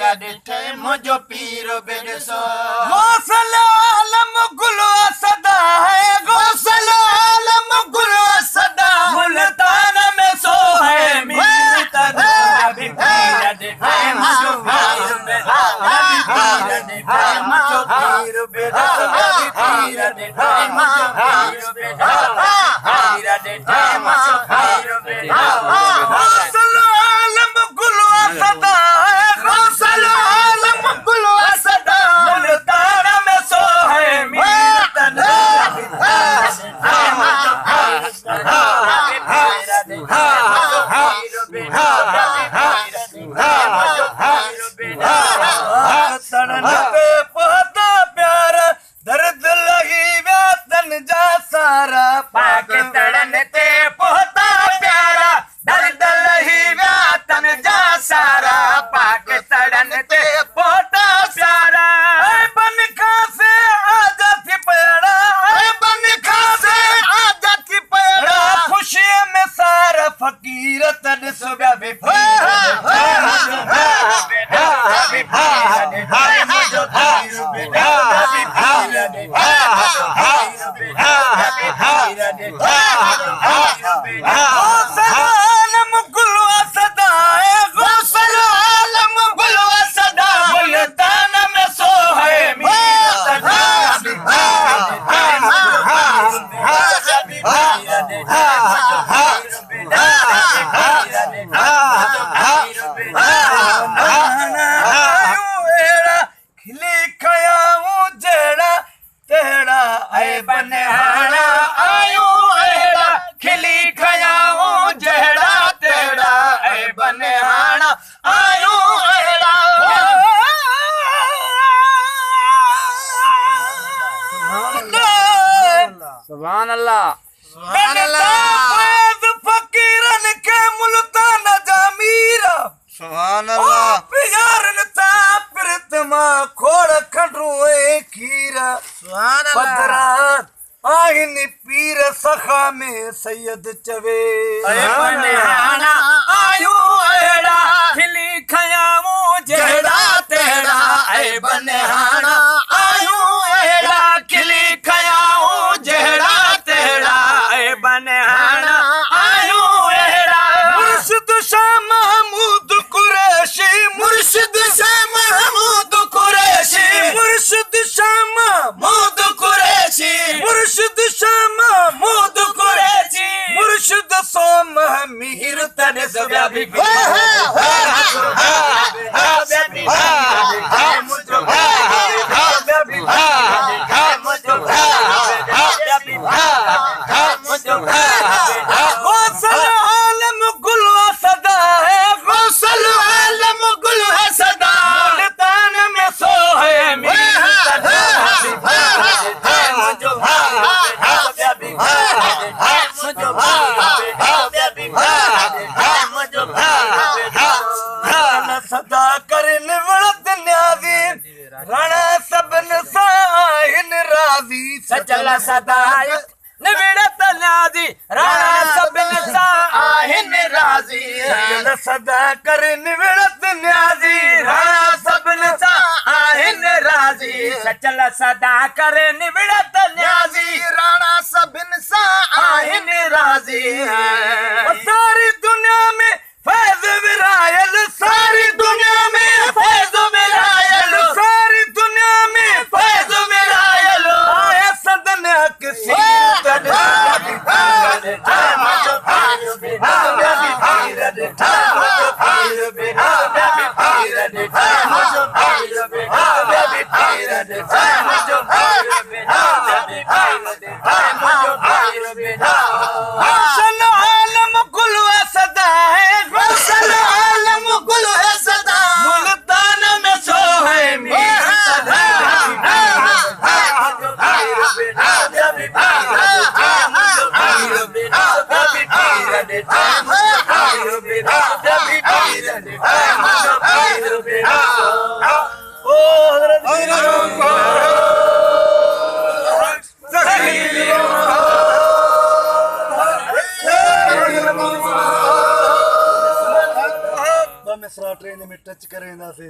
पीर डिठे मुझो पीर बेदसो गौसल आलम गुल सदा है गौसल आलम गुल सदा मुल्तान में सो है मीर तदा पीर डिठे मुझो पीर बेदसो पीर डिठे मुझो पीर बेदसो पीर डिठे मुझो पीर बेदसो पीर डिठे मुझो पीर बेदसो गौसल आलम गुल सदा है गौसल आलम गुल सदा मुल्तान में सो है मीर तदा पीर मुझो पीर बेदसो पीर डिठे मुझो पीर बेदसो तड़न पे पहुंचा प्यार दर्द लगी व्यातन जा सारा पाक तड़न ते पहुंचा प्यारा दर्द लही व्यातन जा सारा पाक तड़न ते पहुंचा प्यारा बन खा से आजा थी पैड़ा बन खा से आजा थी पैड़ा खुशी में सारा फकीर तन सुबह भी खिली खयाऊं जेड़ा तेड़ा ऐ बनहाना आयो एड़ा खिली खयाऊं जेड़ा तेड़ा ऐ बनहाना आयो एड़ा सुभान अल्लाह फकीरन के मुल्तान जामीरा सुभान प्यारन ता प्रीतमा खोड़ खंडरुए खीरा पदरान आहिन पीर सखा में सैयद चवे बनहाना आयो एड़ा खिली खयाऊं जेड़ा तेड़ा ऐ बनहाना आयो एड़ा खिली खयाऊं जेड़ा तेड़ा ऐ बनहाना आयो एड़ा मुर्शिद शाह महमूद कुरैशी मुर्शिद शाह महमूद कुरैशी मुर्शिद शाह महमूद कुरैशी मुर्शिद शाह महमूद कुरैशी मुर्शिद सोम मीर तने सब्या भी गौसल आलम गुल सदा है गौसल आलम गुल है सदा मुल्तान में सो है मीर तदा सदा कर निवड़त न्याजी राणा सबन साहिन राजी सचल सदायक निविड़त न्याजी राणा सबन सा आहिन राजी सचल सदा कर निवड़त न्याजी राणा सबन सा आहिन राजी सचल सदा कर निविड़त न्याजी राणा सबन सा आहिन राजी सारी दुनिया में फैज विरायल सारी दुनिया में फैज विरायल सारी दुनिया में फैज विरायल आया सदन हक आलम गुल सदा है गौसल आलम गुल है सदा मुल्तान में सो है मीर तदा मिसरा ट्रेन में टच करें से